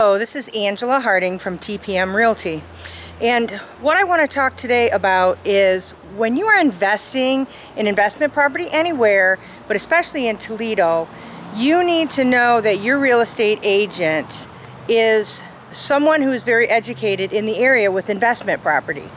Hello, this is Angela Harding from TPM Realty. And what I want to talk today about is when you are investing in investment property anywhere, but especially in Toledo, you need to know that your real estate agent is someone who is very educated in the area with investment property.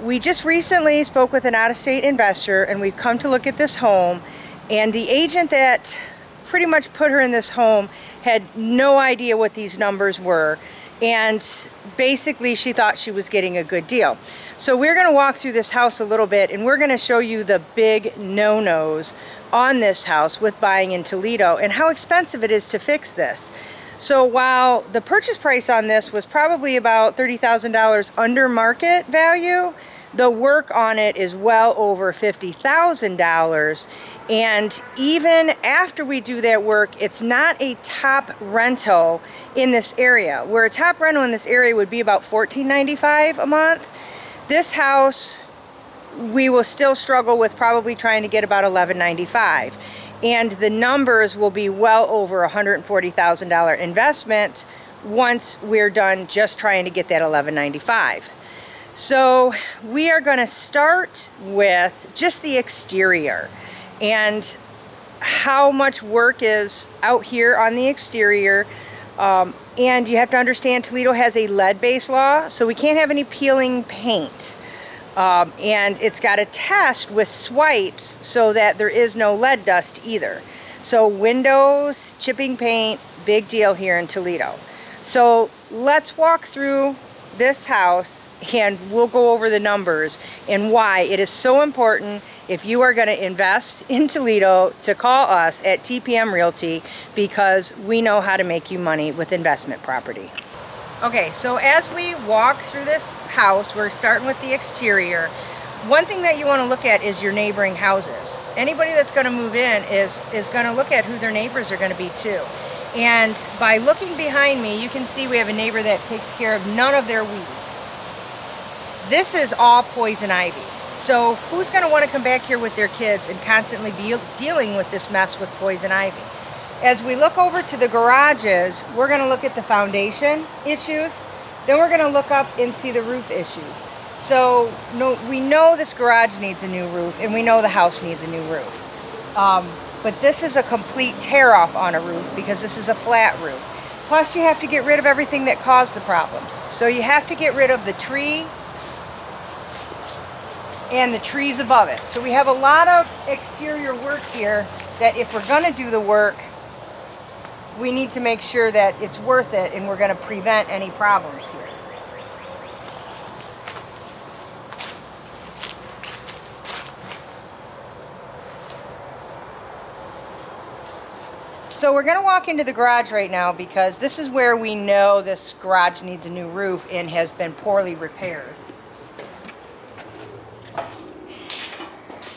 We just recently spoke with an out-of-state investor, and we've come to look at this home, and the agent that pretty much put her in this home had no idea what these numbers were, and basically she thought she was getting a good deal. So we're going to walk through this house a little bit, and we're going to show you the big no-nos on this house with buying in Toledo and how expensive it is to fix this. So while the purchase price on this was probably about $30,000 under market value, the work on it is well over $50,000. And even after we do that work, it's not a top rental in this area. Where a top rental in this area would be about $14.95 a month. This house, we will still struggle with probably trying to get about $11.95. And the numbers will be well over $140,000 investment once we're done just trying to get that $11.95. So we are going to start with just the exterior and how much work is out here on the exterior. And you have to understand Toledo has a lead-based law, so we can't have any peeling paint. And it's got a test with swipes so that there is no lead dust either. So windows, chipping paint, big deal here in Toledo. So let's walk through this house and we'll go over the numbers and why it is so important if you are going to invest in Toledo to call us at TPM Realty, because we know how to make you money with investment property. Okay, so as we walk through this house, we're starting with the exterior. One thing that you want to look at is your neighboring houses. Anybody that's going to move in is going to look at who their neighbors are going to be too. And by looking behind me, you can see we have a neighbor that takes care of none of their weeds. This is all poison ivy. So who's going to want to come back here with their kids and constantly be dealing with this mess with poison ivy? As we look over to the garages, we're going to look at the foundation issues. Then we're going to look up and see the roof issues. So we know this garage needs a new roof, and we know the house needs a new roof. But this is a complete tear off on a roof because this is a flat roof. Plus you have to get rid of everything that caused the problems. So you have to get rid of the tree and the trees above it. So we have a lot of exterior work here that if we're going to do the work, we need to make sure that it's worth it and we're going to prevent any problems here. So we're going to walk into the garage right now because this is where we know this garage needs a new roof and has been poorly repaired.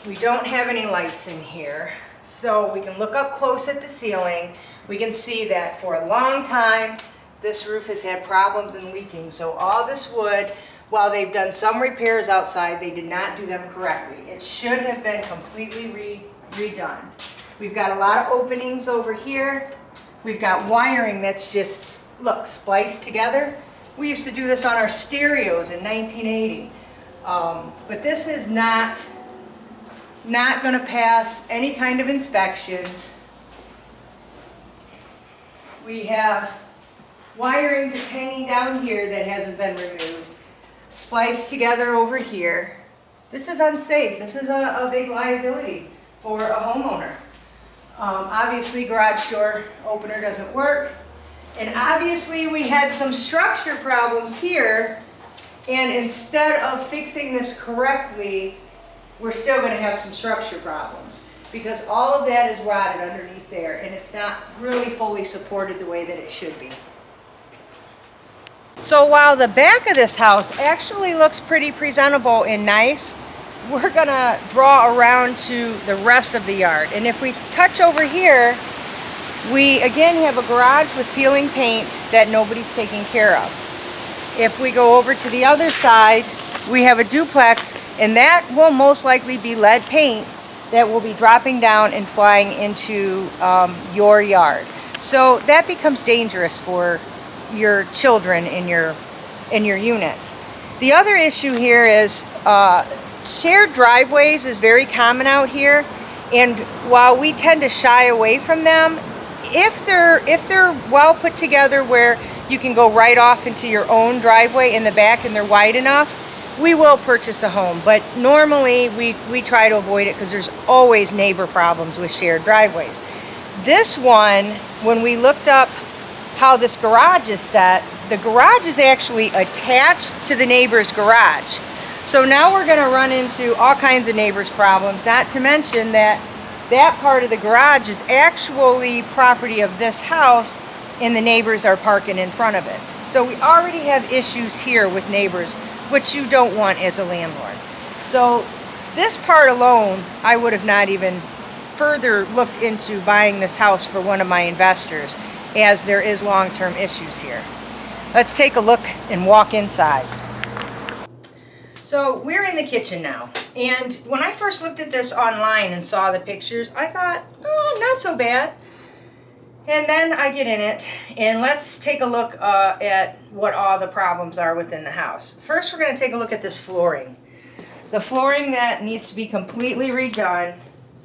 We don't have any lights in here, so we can look up close at the ceiling. We can see that for a long time this roof has had problems and leaking. So all this wood, while they've done some repairs outside, they did not do them correctly. It should have been completely redone. We've got a lot of openings over here. We've got wiring that's just, look, spliced together. We used to do this on our stereos in 1980. But this is not going to pass any kind of inspections. We have wiring just hanging down here that hasn't been removed, spliced together over here. This is unsafe. This is a big liability for a homeowner. Obviously, garage door opener doesn't work. And obviously, we had some structure problems here. And instead of fixing this correctly, we're still going to have some structure problems because all of that is rotted underneath there and it's not really fully supported the way that it should be. So while the back of this house actually looks pretty presentable and nice, we're going to draw around to the rest of the yard. And if we touch over here, we again have a garage with peeling paint that nobody's taking care of. If we go over to the other side, we have a duplex, and that will most likely be lead paint that will be dropping down and flying into your yard. So that becomes dangerous for your children in your units. The other issue here is shared driveways is very common out here, and while we tend to shy away from them, if they're well put together where you can go right off into your own driveway in the back and they're wide enough, we will purchase a home. But normally we try to avoid it because there's always neighbor problems with shared driveways. This one, when we looked up how this garage is set, the garage is actually attached to the neighbor's garage. So now we're going to run into all kinds of neighbors' problems, not to mention that that part of the garage is actually property of this house and the neighbors are parking in front of it. So we already have issues here with neighbors, which you don't want as a landlord. So this part alone, I would have not even further looked into buying this house for one of my investors, as there is long-term issues here. Let's take a look and walk inside. So we're in the kitchen now, and when I first looked at this online and saw the pictures, I thought, oh, not so bad. And then I get in it, and let's take a look at what all the problems are within the house. First, we're going to take a look at this flooring. The flooring that needs to be completely redone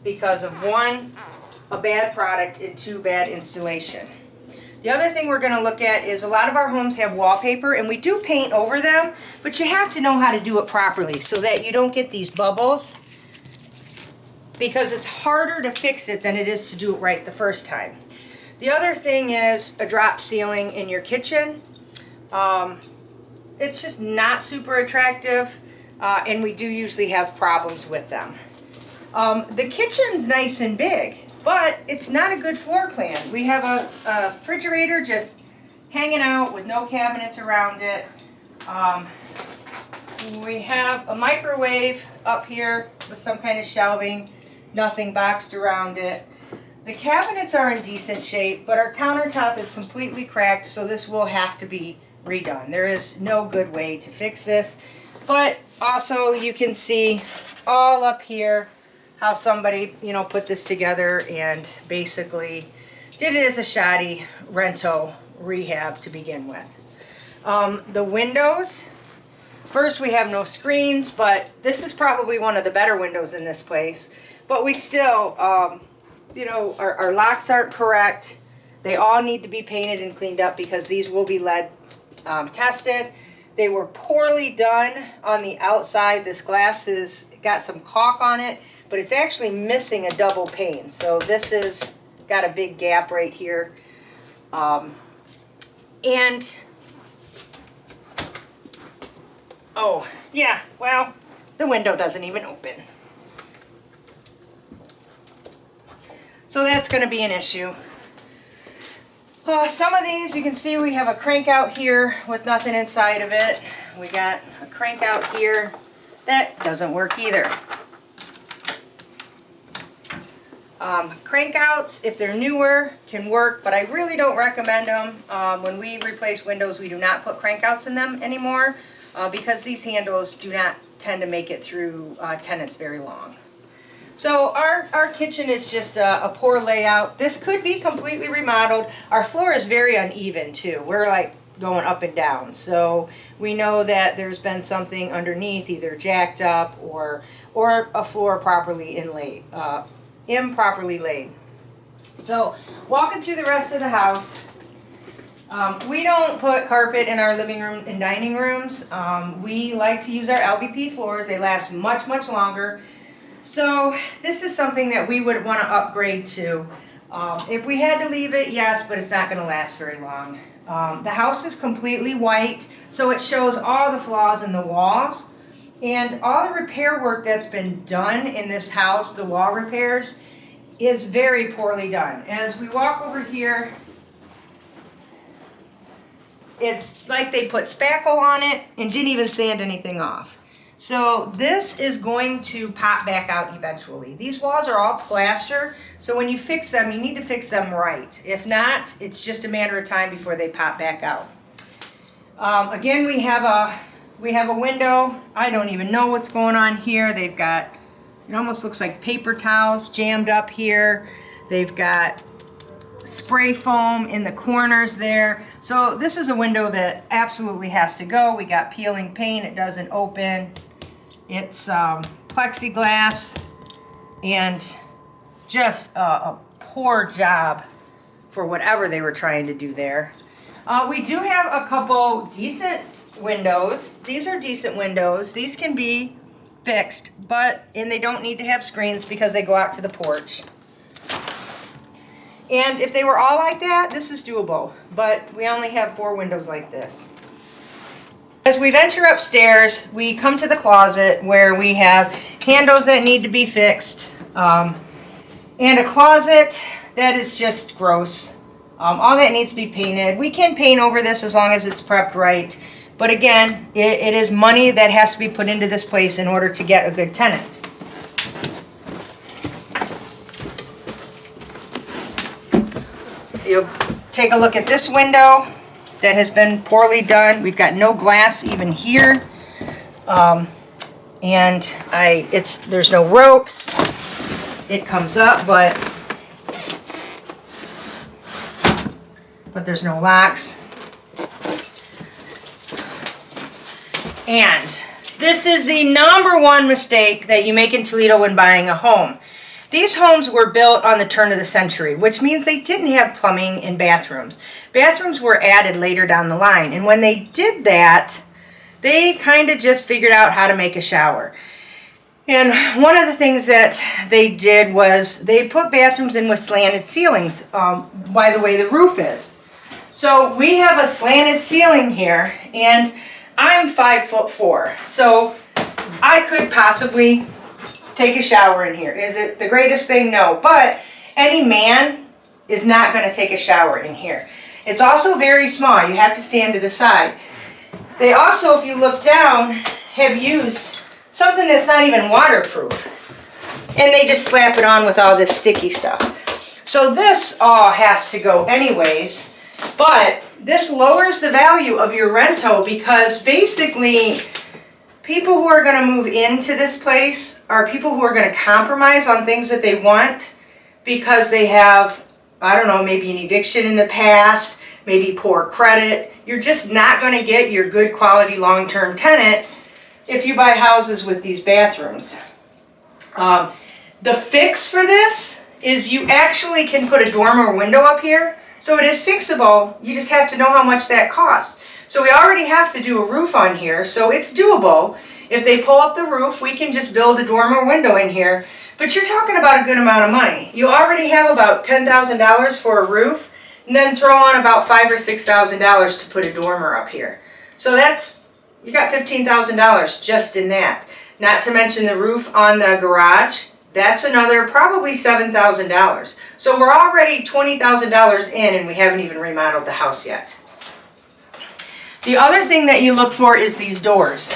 because of one, a bad product, and two, bad installation. The other thing we're going to look at is a lot of our homes have wallpaper, and we do paint over them, but you have to know how to do it properly so that you don't get these bubbles, because it's harder to fix it than it is to do it right the first time. The other thing is a drop ceiling in your kitchen. It's just not super attractive, and we do usually have problems with them. The kitchen's nice and big, but it's not a good floor plan. We have a refrigerator just hanging out with no cabinets around it. We have a microwave up here with some kind of shelving, nothing boxed around it. The cabinets are in decent shape, but our countertop is completely cracked, so this will have to be redone. There is no good way to fix this, but also you can see all up here how somebody, put this together and basically did it as a shoddy rento rehab to begin with. The windows, first we have no screens, but this is probably one of the better windows in this place. But we still, our locks aren't correct. They all need to be painted and cleaned up because these will be lead tested. They were poorly done on the outside. This glass has got some caulk on it, but it's actually missing a double pane. So this has got a big gap right here. Oh, yeah, well, the window doesn't even open. So that's going to be an issue. Some of these, you can see we have a crank out here with nothing inside of it. We got a crank out here. That doesn't work either. Crank outs, if they're newer, can work, but I really don't recommend them. When we replace windows, we do not put crank outs in them anymore because these handles do not tend to make it through tenants very long. So our kitchen is just a poor layout. This could be completely remodeled. Our floor is very uneven too. We're like going up and down. So we know that there's been something underneath, either jacked up or a floor improperly laid. So walking through the rest of the house, we don't put carpet in our living room and dining rooms. We like to use our LVP floors. They last much, much longer. So this is something that we would want to upgrade to. If we had to leave it, yes, but it's not going to last very long. The house is completely white, so it shows all the flaws in the walls. And all the repair work that's been done in this house, the wall repairs, is very poorly done. As we walk over here, it's like they put spackle on it and didn't even sand anything off. So this is going to pop back out eventually. These walls are all plaster, so when you fix them, you need to fix them right. If not, it's just a matter of time before they pop back out. Again, we have a window. I don't even know what's going on here. They've got, it almost looks like paper towels jammed up here. They've got spray foam in the corners there. So this is a window that absolutely has to go. We got peeling paint. It doesn't open. It's plexiglass, and just a poor job for whatever they were trying to do there. We do have a couple decent windows. These are decent windows. These can be fixed, and they don't need to have screens because they go out to the porch. And if they were all like that, this is doable, but we only have 4 windows like this. As we venture upstairs, we come to the closet where we have handles that need to be fixed, and a closet that is just gross. All that needs to be painted. We can paint over this as long as it's prepped right, but again, it is money that has to be put into this place in order to get a good tenant. You'll take a look at this window that has been poorly done. We've got no glass even here, and there's no ropes. It comes up, but there's no locks. And this is the #1 mistake that you make in Toledo when buying a home. These homes were built on the turn of the century, which means they didn't have plumbing and bathrooms. Bathrooms were added later down the line, and when they did that, they kind of just figured out how to make a shower. And one of the things that they did was they put bathrooms in with slanted ceilings, by the way the roof is. So we have a slanted ceiling here, and I'm 5'4", so I could possibly take a shower in here. Is it the greatest thing? No, but any man is not going to take a shower in here. It's also very small. You have to stand to the side. They also, if you look down, have used something that's not even waterproof, and they just slap it on with all this sticky stuff. So this all has to go anyways, but this lowers the value of your rental because basically people who are going to move into this place are people who are going to compromise on things that they want because they have, I don't know, maybe an eviction in the past, maybe poor credit. You're just not going to get your good quality long-term tenant if you buy houses with these bathrooms. The fix for this is you actually can put a dormer window up here. So it is fixable. You just have to know how much that costs. So we already have to do a roof on here, so it's doable. If they pull up the roof, we can just build a dormer window in here. But you're talking about a good amount of money. You already have about $10,000 for a roof, and then throw on about $5,000 or $6,000 to put a dormer up here. So you got $15,000 just in that. Not to mention the roof on the garage. That's another probably $7,000. So we're already $20,000 in, and we haven't even remodeled the house yet. The other thing that you look for is these doors.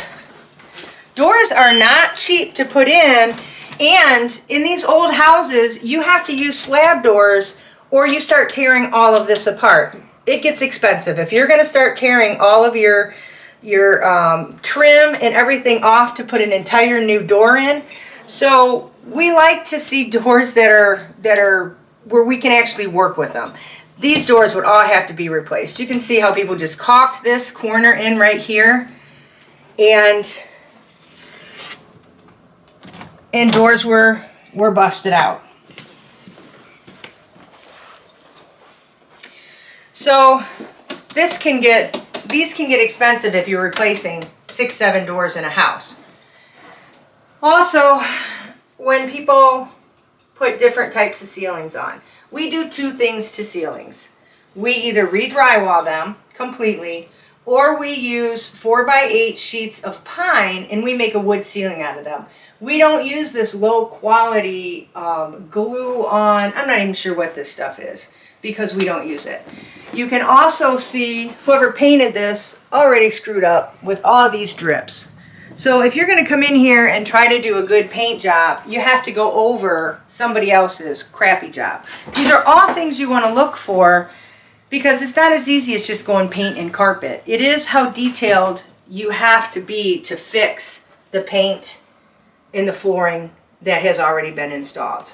Doors are not cheap to put in, and in these old houses, you have to use slab doors or you start tearing all of this apart. It gets expensive. If you're going to start tearing all of your trim and everything off to put an entire new door in. So we like to see doors that are where we can actually work with them. These doors would all have to be replaced. You can see how people just caulked this corner in right here, and doors were busted out. So these can get expensive if you're replacing 6-7 doors in a house. Also, when people put different types of ceilings on, we do 2 things to ceilings. We either re-drywall them completely, or we use 4x8 sheets of pine and we make a wood ceiling out of them. We don't use this low quality glue on, I'm not even sure what this stuff is, because we don't use it. You can also see whoever painted this already screwed up with all these drips. So if you're going to come in here and try to do a good paint job, you have to go over somebody else's crappy job. These are all things you want to look for because it's not as easy as just going paint and carpet. It is how detailed you have to be to fix the paint in the flooring that has already been installed.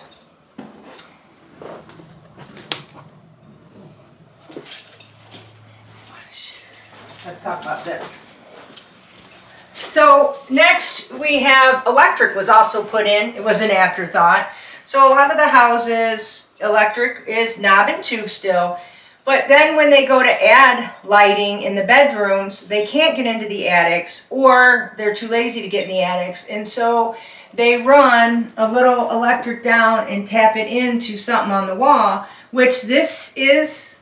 let's talk about this. So next we have electric was also put in. It was an afterthought. So a lot of the houses, electric is knob and tube still. But then when they go to add lighting in the bedrooms, they can't get into the attics, or they're too lazy to get in the attics. And so they run a little electric down and tap it into something on the wall, which this is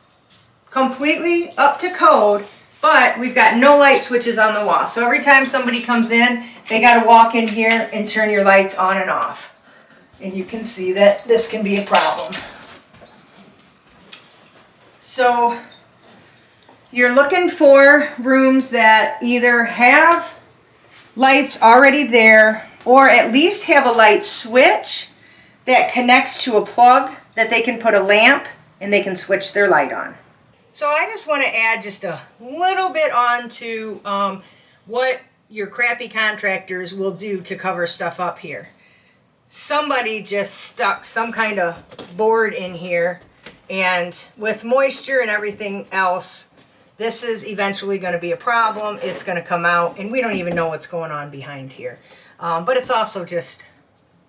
completely up to code, but we've got no light switches on the wall. So every time somebody comes in, they got to walk in here and turn your lights on and off. And you can see that this can be a problem. So you're looking for rooms that either have lights already there, or at least have a light switch that connects to a plug that they can put a lamp and they can switch their light on. So I just want to add just a little bit on to what your crappy contractors will do to cover stuff up here. Somebody just stuck some kind of board in here, and with moisture and everything else, this is eventually going to be a problem. It's going to come out, and we don't even know what's going on behind here. But it's also just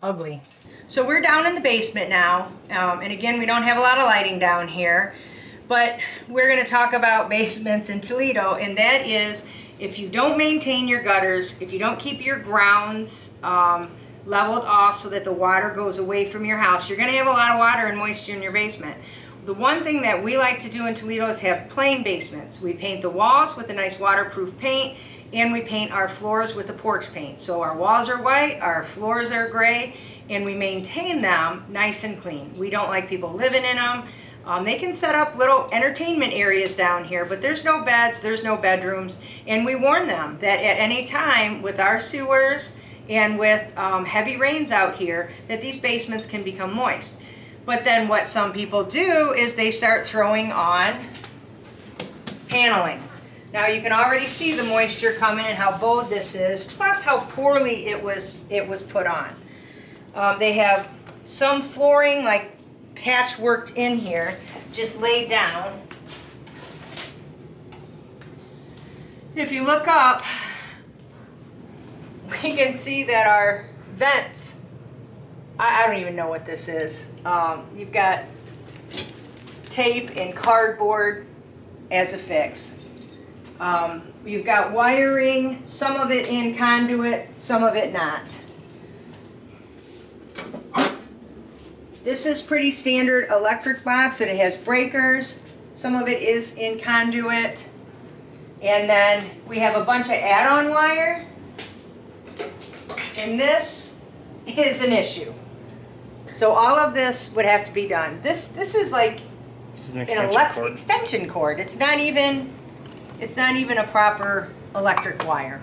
ugly. So we're down in the basement now, and again, we don't have a lot of lighting down here, but we're going to talk about basements in Toledo, and that is if you don't maintain your gutters, if you don't keep your grounds leveled off so that the water goes away from your house, you're going to have a lot of water and moisture in your basement. The one thing that we like to do in Toledo is have plain basements. We paint the walls with a nice waterproof paint, and we paint our floors with the porch paint. So our walls are white, our floors are gray, and we maintain them nice and clean. We don't like people living in them. They can set up little entertainment areas down here, but there's no beds, there's no bedrooms, and we warn them that at any time with our sewers and with heavy rains out here, that these basements can become moist. But then what some people do is they start throwing on paneling. Now you can already see the moisture coming and how bowed this is, plus how poorly it was put on. They have some flooring like patchworked in here, just laid down. If you look up, we can see that our vents, I don't even know what this is. You've got tape and cardboard as a fix. You've got wiring, some of it in conduit, some of it not. This is pretty standard electric box, and it has breakers. Some of it is in conduit. And then we have a bunch of add-on wire. And this is an issue. So all of this would have to be done. This is like an extension cord. It's not even a proper electric wire.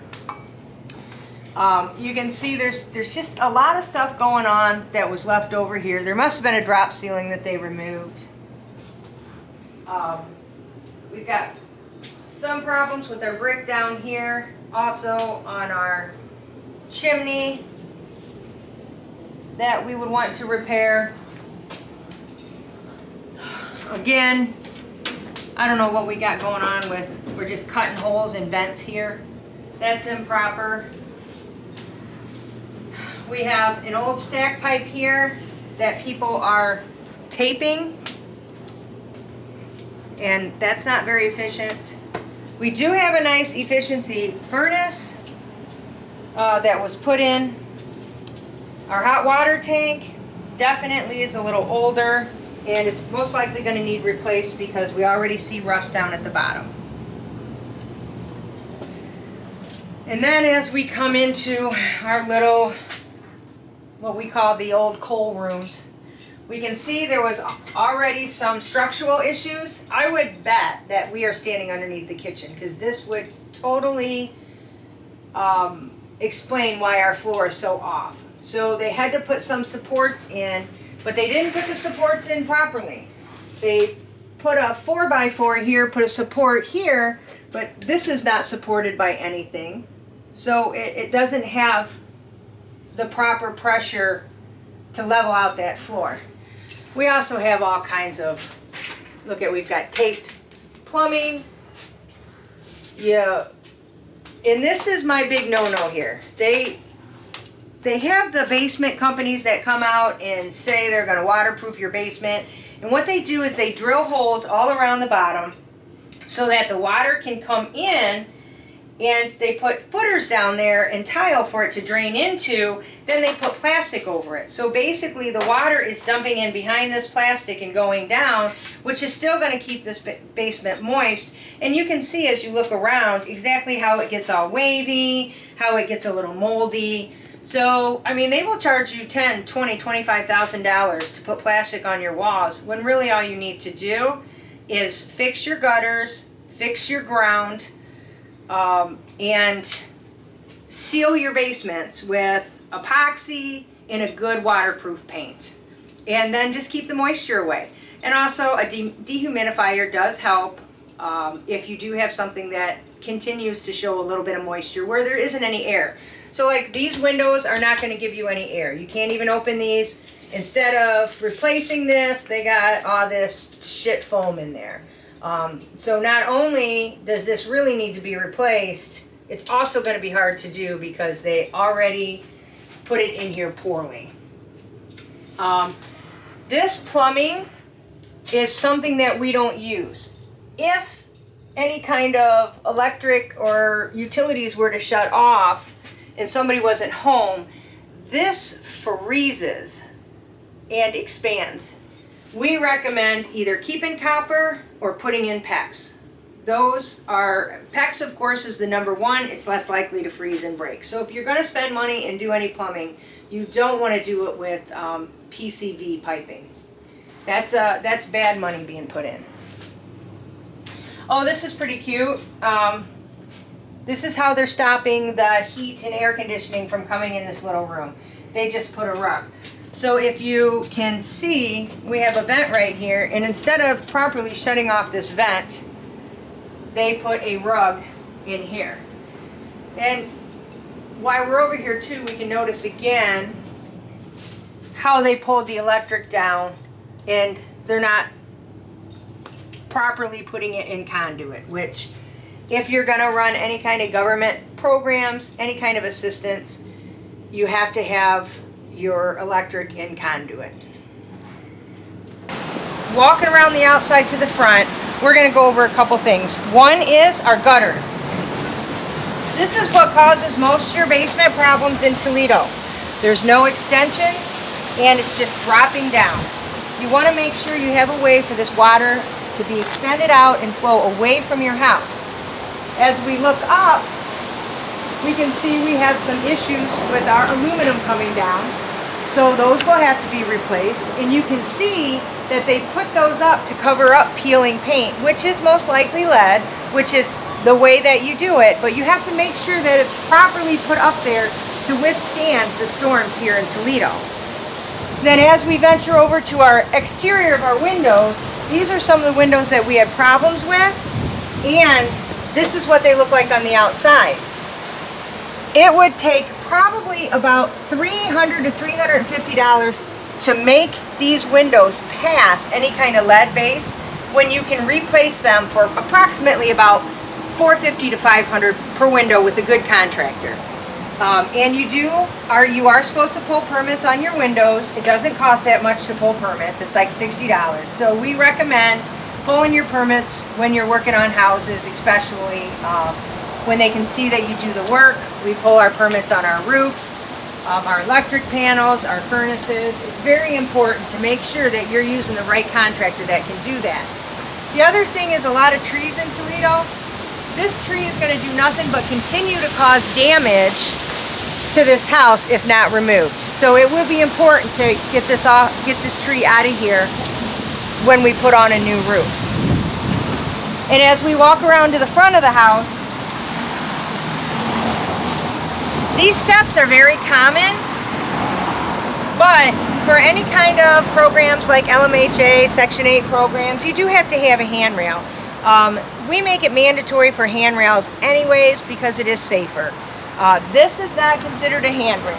You can see there's just a lot of stuff going on that was left over here. There must have been a drop ceiling that they removed. We've got some problems with our brick down here. Also on our chimney that we would want to repair. Again, I don't know what we got going on with, we're just cutting holes in vents here. That's improper. We have an old stack pipe here that people are taping, and that's not very efficient. We do have a nice efficiency furnace that was put in. Our hot water tank definitely is a little older, and it's most likely going to need replaced because we already see rust down at the bottom. And then as we come into our little, what we call the old coal rooms, we can see there was already some structural issues. I would bet that we are standing underneath the kitchen, because this would totally explain why our floor is so off. So they had to put some supports in, but they didn't put the supports in properly. They put a 4x4 here, put a support here, but this is not supported by anything. So it doesn't have the proper pressure to level out that floor. We also have all kinds of, we've got taped plumbing. yeah, and this is my big no-no here. They have the basement companies that come out and say they're going to waterproof your basement. And what they do is they drill holes all around the bottom so that the water can come in, and they put footers down there and tile for it to drain into. Then they put plastic over it. So basically the water is dumping in behind this plastic and going down, which is still going to keep this basement moist. And you can see as you look around exactly how it gets all wavy, how it gets a little moldy. So, I mean, they will charge you $10,000, $20,000, $25,000 to put plastic on your walls, when really all you need to do is fix your gutters, fix your ground, and seal your basements with epoxy and a good waterproof paint. And then just keep the moisture away. And also a dehumidifier does help if you do have something that continues to show a little bit of moisture where there isn't any air. So like these windows are not going to give you any air. You can't even open these. Instead of replacing this, they got all this shit foam in there. So not only does this really need to be replaced, it's also going to be hard to do because they already put it in here poorly. This plumbing is something that we don't use. If any kind of electric or utilities were to shut off and somebody wasn't home, this freezes and expands. We recommend either keeping copper or putting in PEX. Those are, PEX of course is the number one. It's less likely to freeze and break. So if you're going to spend money and do any plumbing, you don't want to do it with PCV piping. That's bad money being put in. Oh, this is pretty cute. This is how they're stopping the heat and air conditioning from coming in this little room. They just put a rug. So if you can see, we have a vent right here, and instead of properly shutting off this vent, they put a rug in here. And while we're over here too, we can notice again how they pulled the electric down, and they're not properly putting it in conduit, which if you're going to run any kind of government programs, any kind of assistance, you have to have your electric in conduit. Walking around the outside to the front, we're going to go over a couple things. One is our gutters. This is what causes most of your basement problems in Toledo. There's no extensions and it's just dropping down. You want to make sure you have a way for this water to be extended out and flow away from your house. As we look up, we can see we have some issues with our aluminum coming down. So those will have to be replaced. And you can see that they put those up to cover up peeling paint, which is most likely lead, which is the way that you do it. But you have to make sure that it's properly put up there to withstand the storms here in Toledo. Then as we venture over to our exterior of our windows, these are some of the windows that we had problems with. And this is what they look like on the outside. It would take probably about $300 to $350 to make these windows pass any kind of lead base, when you can replace them for approximately about $450 to $500 per window with a good contractor. And you are supposed to pull permits on your windows. It doesn't cost that much to pull permits. It's like $60. So we recommend pulling your permits when you're working on houses, especially when they can see that you do the work. We pull our permits on our roofs, our electric panels, our furnaces. It's very important to make sure that you're using the right contractor that can do that. The other thing is a lot of trees in Toledo. This tree is going to do nothing but continue to cause damage to this house if not removed. So it will be important to get this tree out of here when we put on a new roof. And as we walk around to the front of the house, these steps are very common, but for any kind of programs like LMHA, Section 8 programs, you do have to have a handrail. We make it mandatory for handrails anyways because it is safer. This is not considered a handrail.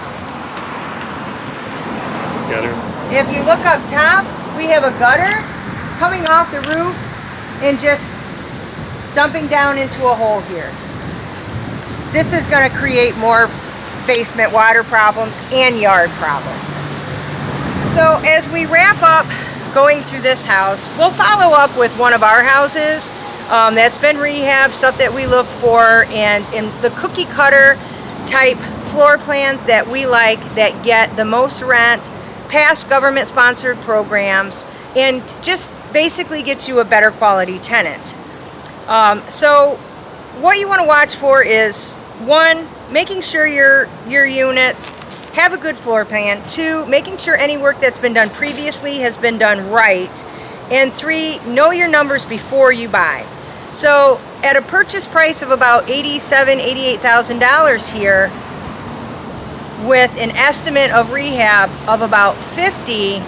Gutter. If you look up top, we have a gutter coming off the roof and just dumping down into a hole here. This is going to create more basement water problems and yard problems. So as we wrap up going through this house, we'll follow up with one of our houses that's been rehabbed, stuff that we look for, and in the cookie cutter type floor plans that we like, that get the most rent, past government sponsored programs, and just basically gets you a better quality tenant. So what you want to watch for is, one, making sure your units have a good floor plan. Two, making sure any work that's been done previously has been done right. And three, know your numbers before you buy. So at a purchase price of about $87,000, $88,000 here, with an estimate of rehab of about $50,000,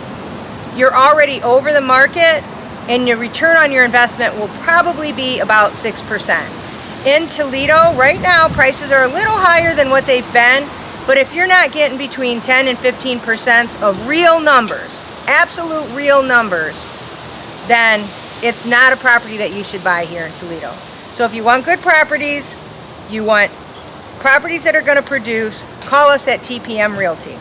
you're already over the market, and your return on your investment will probably be about 6%. In Toledo, right now, prices are a little higher than what they've been, but if you're not getting between 10 and 15% of real numbers, absolute real numbers, then it's not a property that you should buy here in Toledo. So if you want good properties, you want properties that are going to produce, call us at TPM Realty.